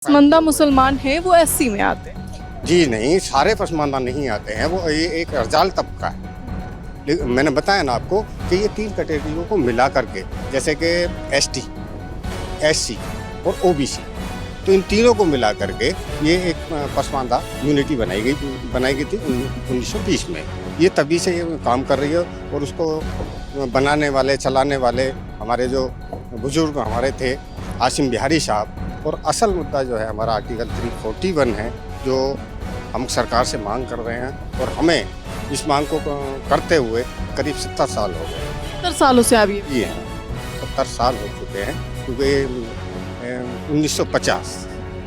पसमानदा मुसलमान है वो एससी में आते हैं। जी नहीं, सारे पसमानदा नहीं आते हैं, वो ये एक रजाल तबका है। मैंने बताया ना आपको कि ये तीन कैटेगरियों को मिला करके, जैसे कि एसटी, एससी और ओबीसी, तो इन तीनों को मिला करके ये एक पसमानदा यूनिटी बनाई गई थी 1920 में। ये तभी से ये काम कर रही है और उसको बनाने वाले, चलाने वाले हमारे जो बुजुर्ग हमारे थे, आसिम बिहारी साहब। और असल मुद्दा जो है हमारा आर्टिकल 341 है, जो हम सरकार से मांग कर रहे हैं, और हमें इस मांग को करते हुए करीब 70 साल हो गए। 70 सालों से आप ये हैं 70 साल हो चुके हैं, क्योंकि 1950।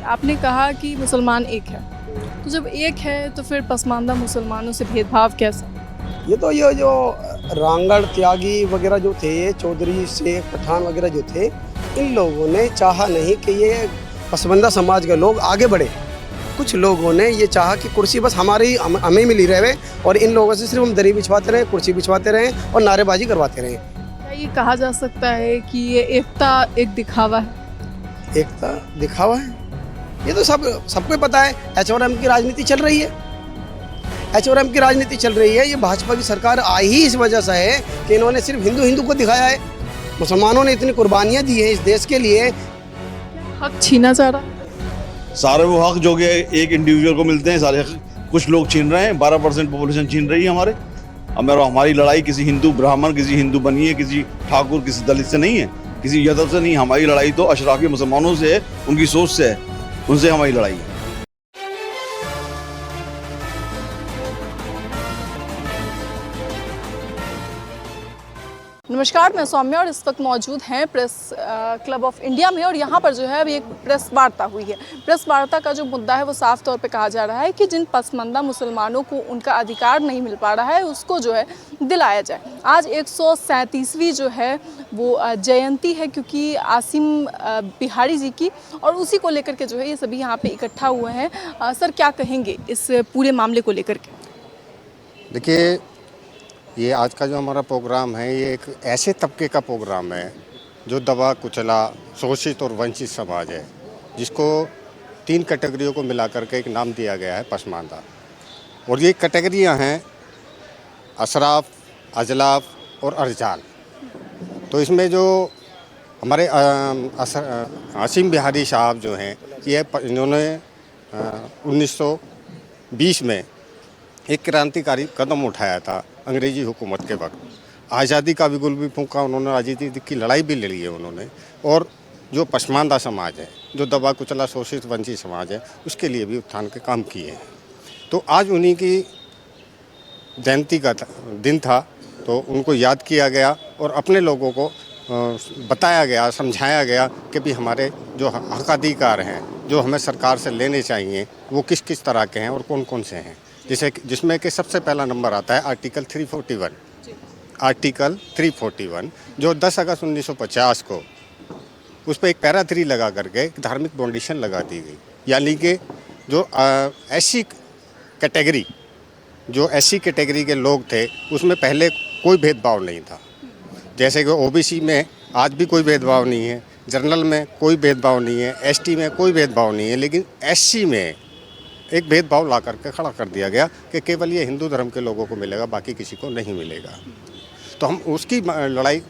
आपने कहा कि मुसलमान एक है, तो जब एक है तो फिर पसमानदा मुसलमानों से भेदभाव कैसा? ये जो रांगड़ त्यागी वगैरह जो थे, चौधरी शेख पठान वगैरह जो थे, इन लोगों ने चाहा नहीं कि ये पसमानदा समाज के लोग आगे बढ़े। कुछ लोगों ने ये चाहा कि कुर्सी बस हमें मिली रहे, और इन लोगों से सिर्फ हम दरी बिछवाते रहें, कुर्सी बिछवाते रहें और नारेबाजी करवाते रहें। क्या ये कहा जा सकता है कि ये एकता एक दिखावा है? एकता दिखावा है, ये तो सबको पता है। HRM की राजनीति चल रही है, HRM की राजनीति चल रही है। ये भाजपा की सरकार आई ही इस वजह से है कि इन्होंने सिर्फ हिंदू को दिखाया है। मुसलमानों ने इतनी कुर्बानियाँ दी हैं इस देश के लिए। हक छीना जा रहा है? सारे वो हक जो कि एक इंडिविजुअल को मिलते हैं, सारे हक कुछ लोग छीन रहे हैं। 12% पॉपुलेशन छीन रही है हमारे। हमारी लड़ाई किसी हिंदू ब्राह्मण, किसी हिंदू बनिए, किसी ठाकुर, किसी दलित से नहीं है, किसी यादव से नहीं। हमारी लड़ाई तो अशराफी मुसलमानों से है, उनकी सोच से है, उनसे हमारी लड़ाई है। नमस्कार, मैं सौम्या और इस वक्त मौजूद हैं प्रेस क्लब ऑफ इंडिया में, और यहाँ पर जो है अभी एक प्रेस वार्ता हुई है। प्रेस वार्ता का जो मुद्दा है वो साफ तौर पे कहा जा रहा है कि जिन पसमानदा मुसलमानों को उनका अधिकार नहीं मिल पा रहा है उसको जो है दिलाया जाए। आज 137वीं जो है वो जयंती है, क्योंकि आसिम बिहारी जी की, और उसी को लेकर के जो है ये सभी यहाँ पे इकट्ठा हुए हैं। सर, क्या कहेंगे इस पूरे मामले को लेकर के? देखिए, ये आज का जो हमारा प्रोग्राम है, ये एक ऐसे तबके का प्रोग्राम है जो दबा कुचला, शोषित और वंचित समाज है, जिसको तीन कैटेगरियों को मिला करके एक नाम दिया गया है पसमानदा। और ये कैटेगरियां हैं अशराफ, अजलाफ और अर्जाल। तो इसमें जो हमारे आसिम बिहारी साहब जो हैं, ये इन्होंने 1920 में एक क्रांतिकारी कदम उठाया था अंग्रेजी हुकूमत के वक्त। आज़ादी का भी गुल भी फूंका उन्होंने, आज़ादी की लड़ाई भी लड़ी है उन्होंने। और जो पसमानदा समाज है, जो दबा कुचला, शोषित वंचित समाज है, उसके लिए भी उत्थान के काम किए हैं। तो आज उन्हीं की जयंती का दिन था, तो उनको याद किया गया और अपने लोगों को बताया गया, समझाया गया कि भी हमारे जो हक अधिकार हैं, जो हमें सरकार से लेने चाहिए, वो किस किस तरह के हैं और कौन कौन से हैं। जिसमें कि सबसे पहला नंबर आता है आर्टिकल 341। आर्टिकल 341 जो 10 अगस्त 1950 को उस पर एक पैरा 3 लगा करके एक धार्मिक बाउंडेशन लगा दी गई। यानी कि जो एससी कैटेगरी, जो एससी कैटेगरी के लोग थे, उसमें पहले कोई भेदभाव नहीं था। जैसे कि ओबीसी में आज भी कोई भेदभाव नहीं है, जनरल में कोई भेदभाव नहीं है, एसटी में कोई भेदभाव नहीं है, लेकिन एससी में एक भेदभाव ला करके खड़ा कर दिया गया कि केवल ये हिंदू धर्म के लोगों को मिलेगा, बाकी किसी को नहीं मिलेगा। तो हम उसकी लड़ाई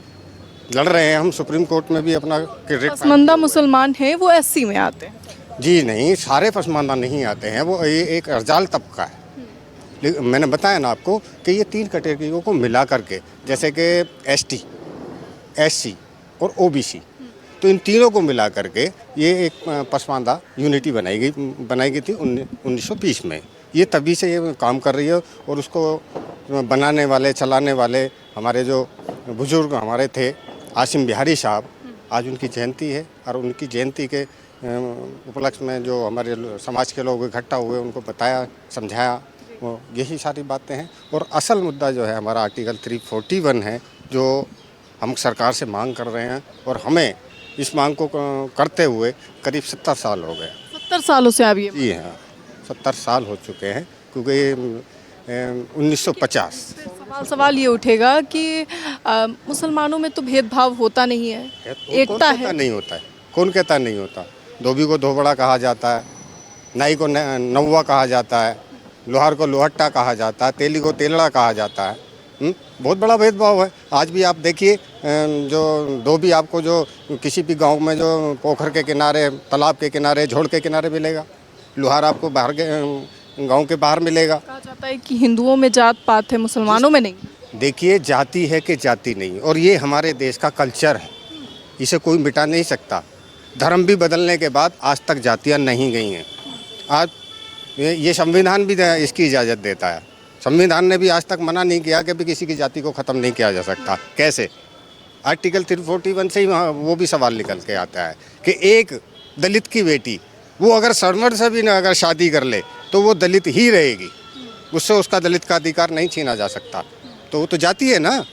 लड़ रहे हैं। हम सुप्रीम कोर्ट में भी अपना पसमानदा मुसलमान है वो एससी में आते हैं? जी नहीं, सारे पसमानदा नहीं आते हैं, वो ये एक रजाल तबका है। मैंने बताया ना आपको कि ये तीन कैटेगरियों को मिला करके, जैसे कि एसटी, एससी और ओबीसी, तो इन तीनों को मिला करके ये एक पसमानदा यूनिटी बनाई गई थी 1920 में। ये तभी से ये काम कर रही है, और उसको बनाने वाले, चलाने वाले हमारे जो बुजुर्ग हमारे थे, आसिम बिहारी साहब, आज उनकी जयंती है। और उनकी जयंती के उपलक्ष्य में जो हमारे समाज के लोग इकट्ठा हुए, उनको बताया, समझाया, वो यही सारी बातें हैं। और असल मुद्दा जो है हमारा आर्टिकल 341 है, जो हम सरकार से मांग कर रहे हैं, और हमें इस मांग को करते हुए करीब 70 साल हो गए। 70 सालों से आप ये? जी हाँ, 70 साल हो चुके हैं, क्योंकि 1950। सवाल ये उठेगा कि मुसलमानों में तो भेदभाव होता नहीं है, एकता है। नहीं होता है, कौन कहता नहीं होता? धोबी को धोबड़ा कहा जाता है, नाई को नौवा कहा जाता है, लोहार को लोहट्टा कहा जाता है, तेली को तेलड़ा कहा जाता है। बहुत बड़ा भेदभाव है। आज भी आप देखिए जो धोबी आपको जो किसी भी गांव में जो पोखर के किनारे, तालाब के किनारे, झोड़ के किनारे मिलेगा, लोहार आपको बाहर के गांव के बाहर मिलेगा। कहा जाता है कि हिंदुओं में जात पात है, मुसलमानों में नहीं। देखिए जाति है कि जाति नहीं, और ये हमारे देश का कल्चर है, इसे कोई मिटा नहीं सकता। धर्म भी बदलने के बाद आज तक जातियाँ नहीं गई हैं। आज ये संविधान भी इसकी इजाज़त देता है। संविधान ने भी आज तक मना नहीं किया कि भी किसी की जाति को ख़त्म नहीं किया जा सकता। कैसे? आर्टिकल 341 से ही वो भी सवाल निकल के आता है कि एक दलित की बेटी वो अगर सरमर से भी ना अगर शादी कर ले तो वो दलित ही रहेगी, उससे उसका दलित का अधिकार नहीं छीना जा सकता। तो वो तो जाति है ना,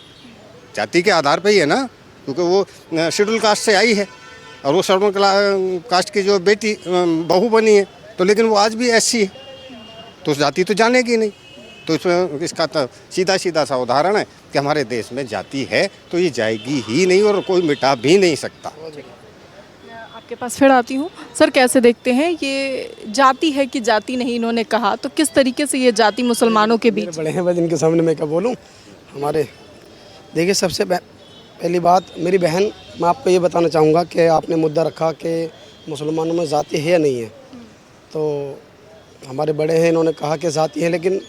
जाति के आधार पर ही है ना, क्योंकि वो शेड्यूल कास्ट से आई है और वो शेड्यूल कास्ट की जो बेटी बहू बनी है, तो लेकिन वो आज भी ऐसी है, तो जाति तो जानेगी नहीं। तो इसमें इसका तो सीधा सीधा सा उदाहरण है कि हमारे देश में जाति है तो ये जाएगी ही नहीं और कोई मिटा भी नहीं सकता। मैं आपके पास फिर आती हूँ। सर, कैसे देखते हैं ये जाति है कि जाति नहीं, इन्होंने कहा, तो किस तरीके से ये जाति मुसलमानों के बीच? बड़े हैं, बस इनके सामने मैं क्या बोलूँ। हमारे देखिए, सबसे पहली बात मेरी बहन, मैं आपको ये बताना चाहूँगा कि आपने मुद्दा रखा कि मुसलमानों में जाति है या नहीं है। तो हमारे बड़े हैं, इन्होंने कहा कि जाति है, लेकिन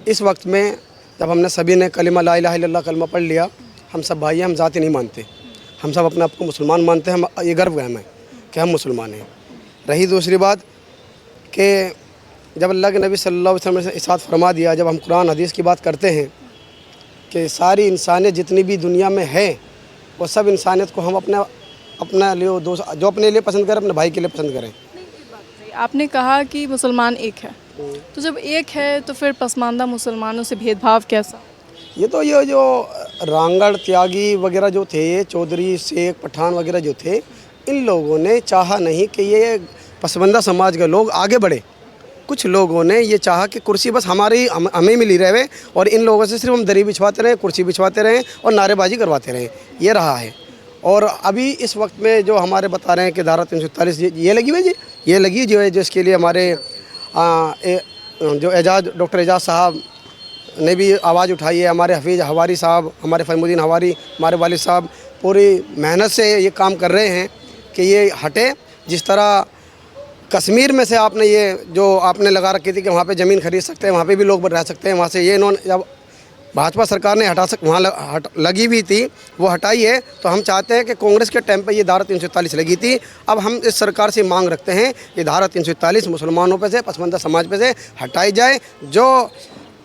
इस वक्त में जब हमने सभी ने कलिमा ला इलाहा इल्लल्लाह कलमा पढ़ लिया, हम सब भाई हैं, हम जाति नहीं मानते, हम सब अपने आप को मुसलमान मानते हैं। हम ये गर्व है हमें कि हम मुसलमान हैं। रही दूसरी बात कि जब अल्लाह के नबी सल्लल्लाहु अलैहि वसल्लम ने इरशाद फरमा दिया, जब हम कुरान हदीस की बात करते हैं कि सारी इंसानियत जितनी भी दुनिया में है वो सब इंसानियत को हम अपना लिए जो अपने लिए पसंद करें अपने भाई के लिए पसंद करें। आपने कहा कि मुसलमान एक है, तो जब एक है तो फिर पसमानदा मुसलमानों से भेदभाव कैसा? ये तो ये जो रांगड़ त्यागी वगैरह जो थे, चौधरी शेख पठान वगैरह जो थे, इन लोगों ने चाहा नहीं कि ये पसमानदा समाज के लोग आगे बढ़े। कुछ लोगों ने ये चाहा कि कुर्सी बस हमें मिली रहे और इन लोगों से सिर्फ हम दरी बिछवाते रहें, कुर्सी बिछवाते रहें और नारेबाजी करवाते रहें, ये रहा है। और अभी इस वक्त में जो हमारे बता रहे हैं कि धारा 347 ये लगी हुई जी, ये लगी जो है, जिसके लिए हमारे जो डॉक्टर एजाज साहब ने भी आवाज़ उठाई है, हमारे हफीज़ हवारी साहब, हमारे फहीमुद्दीन हवारी, हमारे वालिद साहब पूरी मेहनत से ये काम कर रहे हैं कि ये हटे। जिस तरह कश्मीर में से आपने ये जो आपने लगा रखी थी कि वहाँ पे ज़मीन खरीद सकते हैं, वहाँ पे भी लोग रह सकते हैं, वहाँ से ये इन्होंने जब भाजपा सरकार ने वहाँ लगी हुई थी वो हटाई है, तो हम चाहते हैं कि कांग्रेस के टाइम पे ये धारा 347 लगी थी। अब हम इस सरकार से मांग रखते हैं कि धारा 347 मुसलमानों पे से, पसमानदा समाज पे से हटाई जाए। जो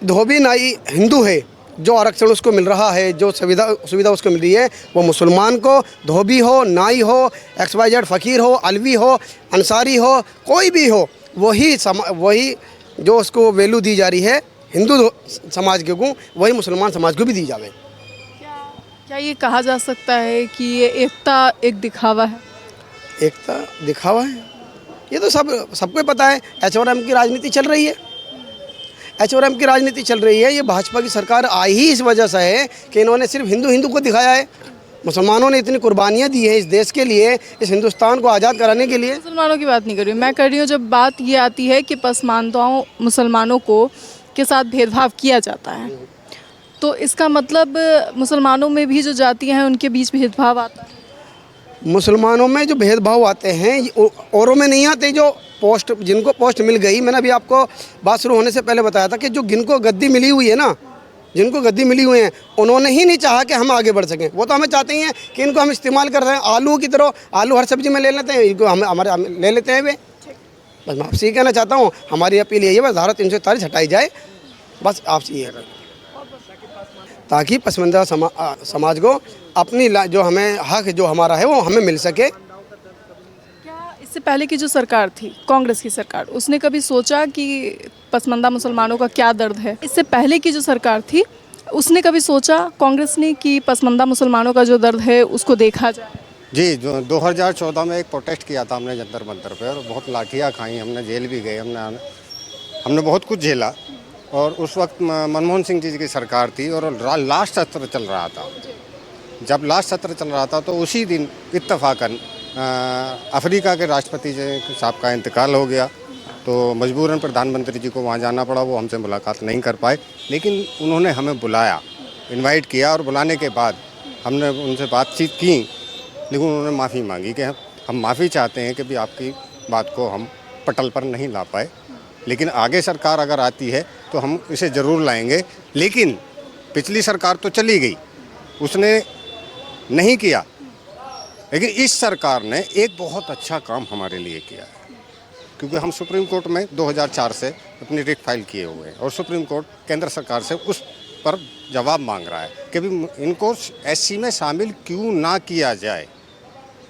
धोबी नाई हिंदू है, जो आरक्षण उसको मिल रहा है, जो सुविधा उसको मिल रही है, वो मुसलमान को, धोबी हो, नाई हो, XYZ फ़कीर हो, अलवी हो, अंसारी हो, कोई भी हो, वही जो उसको वैल्यू दी जा रही है हिंदू समाज के को, वही मुसलमान समाज को भी दी जावे। क्या ये कहा जा सकता है कि ये एकता एक दिखावा है? एकता दिखावा है, ये तो सबको पता है। HRM की राजनीति चल रही है, HRM की राजनीति चल रही है। ये भाजपा की सरकार आई ही इस वजह से है कि इन्होंने सिर्फ हिंदू को दिखाया है। मुसलमानों ने इतनी कुर्बानियाँ दी है इस देश के लिए, इस हिंदुस्तान को आज़ाद कराने के लिए। मुसलमानों की बात नहीं कर रही हूँ, मैं कर रही हूँ जब बात ये आती है कि पसमानदाओं मुसलमानों के साथ भेदभाव किया जाता है, तो इसका मतलब मुसलमानों में भी जो जातियाँ हैं उनके बीच भेदभाव आता है। मुसलमानों में जो भेदभाव आते हैं औरों में नहीं आते। जो पोस्ट जिनको पोस्ट मिल गई, मैंने अभी आपको बात शुरू होने से पहले बताया था कि जो जिनको गद्दी मिली हुई है ना, जिनको गद्दी मिली हुई है, उन्होंने ही नहीं चाहा कि हम आगे बढ़ सकें। वो तो हमें चाहते ही हैं कि इनको हम इस्तेमाल कर रहे हैं आलू की तरह, आलू हर सब्जी में ले लेते हैं, इनको हम ले लेते हैं वे। बस मैं आपसे ये कहना चाहता हूँ, हमारी अपील यही है, बस धारा 347 हटाई जाए, बस आपसे ये है, ताकि पसमानदा समाज को अपनी जो हमें हक जो हमारा है वो हमें मिल सके। क्या इससे पहले की जो सरकार थी, कांग्रेस की सरकार, उसने कभी सोचा कि पसमानदा मुसलमानों का क्या दर्द है? इससे पहले की जो सरकार थी उसने कभी सोचा, कांग्रेस ने, कि पसमानदा मुसलमानों का जो दर्द है उसको देखा जाए? जी, जो 2014 में एक प्रोटेस्ट किया था हमने जंतर मंतर पे, और बहुत लाठियाँ खाई, हमने जेल भी गए, हमने बहुत कुछ झेला। और उस वक्त मनमोहन सिंह जी की सरकार थी और लास्ट सत्र चल रहा था। जब लास्ट सत्र चल रहा था तो उसी दिन इत्तफाकन अफ्रीका के राष्ट्रपति साहब का इंतकाल हो गया, तो मजबूरन प्रधानमंत्री जी को वहाँ जाना पड़ा। वो हमसे मुलाकात नहीं कर पाए, लेकिन उन्होंने हमें बुलाया, इनवाइट किया, और बुलाने के बाद हमने उनसे बातचीत की, लेकिन उन्होंने माफ़ी मांगी कि हम माफ़ी चाहते हैं कि भी आपकी बात को हम पटल पर नहीं ला पाए, लेकिन आगे सरकार अगर आती है तो हम इसे ज़रूर लाएंगे। लेकिन पिछली सरकार तो चली गई, उसने नहीं किया, लेकिन इस सरकार ने एक बहुत अच्छा काम हमारे लिए किया है, क्योंकि हम सुप्रीम कोर्ट में 2004 से अपनी रिट फाइल किए हुए हैं और सुप्रीम कोर्ट केंद्र सरकार से उस पर जवाब मांग रहा है कि भी इनको एससी में शामिल क्यों ना किया जाए,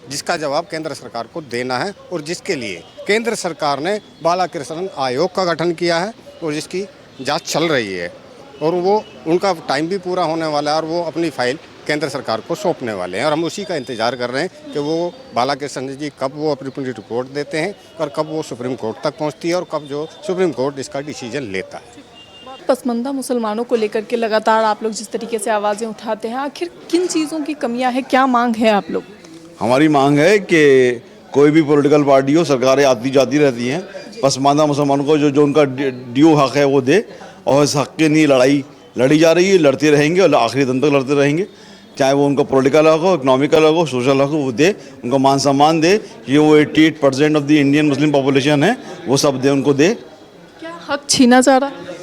जिसका जवाब केंद्र सरकार को देना है, और जिसके लिए केंद्र सरकार ने बालाकृष्णन आयोग का गठन किया है और जिसकी जांच चल रही है, और वो उनका टाइम भी पूरा होने वाला है और वो अपनी फाइल केंद्र सरकार को सौंपने वाले हैं, और हम उसी का इंतज़ार कर रहे हैं कि वो बालाकृष्णन जी कब वो अपनी रिपोर्ट देते हैं और कब वो सुप्रीम कोर्ट तक पहुंचती है और कब जो सुप्रीम कोर्ट इसका डिसीजन लेता है। पसमानदा मुसलमानों को लेकर के लगातार आप लोग जिस तरीके से आवाज़ें उठाते हैं, आखिर किन चीज़ों की कमियां हैं, क्या मांग है आप लोग? हमारी मांग है कि कोई भी पॉलिटिकल पार्टी हो, सरकारें आती जाती रहती हैं, पसमानदा मुसलमानों को जो उनका ड्यू हक है वो दे, और इस हक के लिए लड़ाई लड़ी जा रही है, लड़ते रहेंगे और आखिरी दिन तक लड़ते रहेंगे, चाहे वो उनका पॉलिटिकल हक हो, इकोनॉमिकल हक हो, सोशल हक हो, वो दे, उनको मान सम्मान दे। ये वो 88% of the Indian Muslim population है, वो सब दे, उनको दे। क्या हक छीना जा रहा है?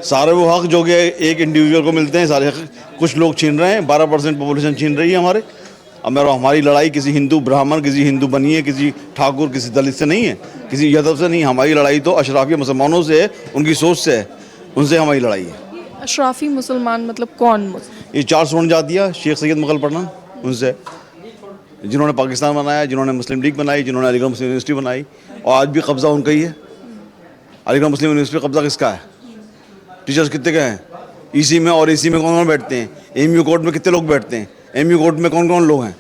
सारे वो हक जो कि एक इंडिविजुअल को मिलते हैं, सारे हक कुछ लोग छीन रहे हैं। 12% पॉपुलेशन छीन रही है हमारे। अब हमारी लड़ाई किसी हिंदू ब्राह्मण, किसी हिंदू बनिए, किसी ठाकुर, किसी दलित से नहीं है, किसी यादव से नहीं। हमारी लड़ाई तो अशराफी मुसलमानों से है, उनकी सोच से है, उनसे हमारी लड़ाई है। अशराफी मुसलमान मतलब कौन? ये 4 स्वर्ण जातियाँ, शेख सैयद मुगल पढ़ना, उनसे, जिन्होंने पाकिस्तान बनाया, जिन्होंने मुस्लिम लीग बनाई, जिन्होंने अलीगढ़ मुस्लिम यूनिवर्सिटी बनाई, और आज भी कब्जा उनका ही है। अलीगढ़ मुस्लिम यूनिवर्सिटी कब्जा किसका है? टीचर्स कितने के हैं? ईसी में और एसी में कौन कौन बैठते हैं? एमयू कोर्ट में कितने लोग बैठते हैं? एमयू कोर्ट में कौन कौन लोग हैं?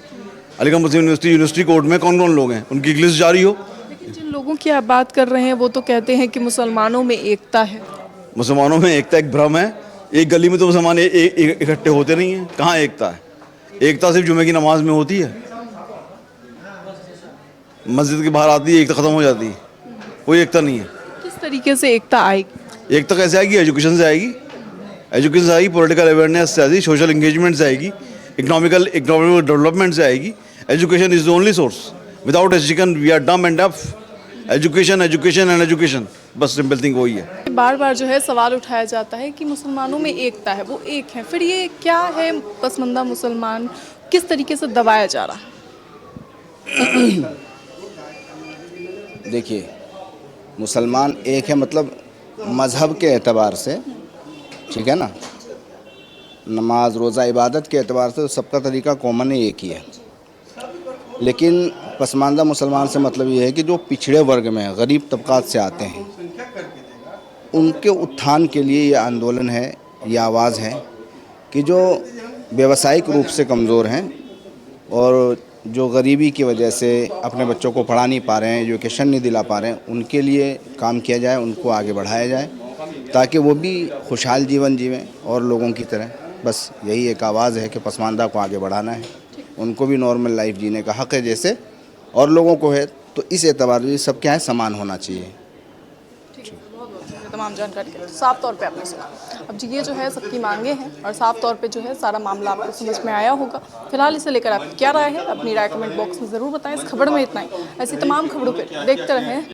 अलीगढ़ मुस्लिम यूनिवर्सिटी कोर्ट में कौन कौन लोग हैं? उनकी एक लिस्ट जारी हो। लेकिन जिन लोगों की आप बात कर रहे हैं वो तो कहते हैं कि मुसलमानों में एकता है। मुसलमानों में एकता एक भ्रम है। एक गली में तो मुसलमान इकट्ठे होते नहीं हैं। कहाँ एकता है? एकता सिर्फ जुमे की नमाज में होती है। मस्जिद के बाहर आती है, एकता खत्म हो जाती है, कोई एकता नहीं है। किस तरीके से एकता आएगी? एकता कैसे आएगी? एजुकेशन से आएगी, एजुकेशन से आएगी, पॉलिटिकल अवेयरनेस से आएगी, सोशल इंगेजमेंट से आएगी, इकोनॉमिकल डेवलपमेंट से आएगी। Education is the only source. Without education we are dumb and deaf. Education, education and education, बस सिंपल थिंग वही है। बार बार जो है सवाल उठाया जाता है कि मुसलमानों में एकता है, वो एक है, फिर ये क्या है? पसमानदा मुसलमान किस तरीके से दबाया जा रहा है? देखिए, मुसलमान एक है मतलब मज़हब के एतबार से, ठीक है ना, नमाज रोज़ा इबादत के एतबार से तो सबका तरीका कॉमन है, एक ही है। लेकिन पसमानदा मुसलमान से मतलब ये है कि जो पिछड़े वर्ग में गरीब तबकात से आते हैं, उनके उत्थान के लिए ये आंदोलन है, ये आवाज़ है कि जो व्यावसायिक रूप से कमज़ोर हैं और जो गरीबी की वजह से अपने बच्चों को पढ़ा नहीं पा रहे हैं, एजुकेशन नहीं दिला पा रहे हैं, उनके लिए काम किया जाए, उनको आगे बढ़ाया जाए ताकि वो भी खुशहाल जीवन जीवें और लोगों की तरह। बस यही एक आवाज़ है कि पसमानदा को आगे बढ़ाना है, उनको भी नॉर्मल लाइफ जीने का हक़ है जैसे और लोगों को है। तो इस एतबार से सब क्या है, समान होना चाहिए। तमाम जानकारी के लिए साफ तौर पे आपने सुना। अब जी ये जो है सबकी मांगे हैं और साफ तौर पे जो है सारा मामला आपको समझ में आया होगा। फिलहाल इसे लेकर आपकी क्या राय है, अपनी राय कमेंट बॉक्स में ज़रूर बताएं। इस खबर में इतना ही। ऐसी तमाम खबरों के देखते रहें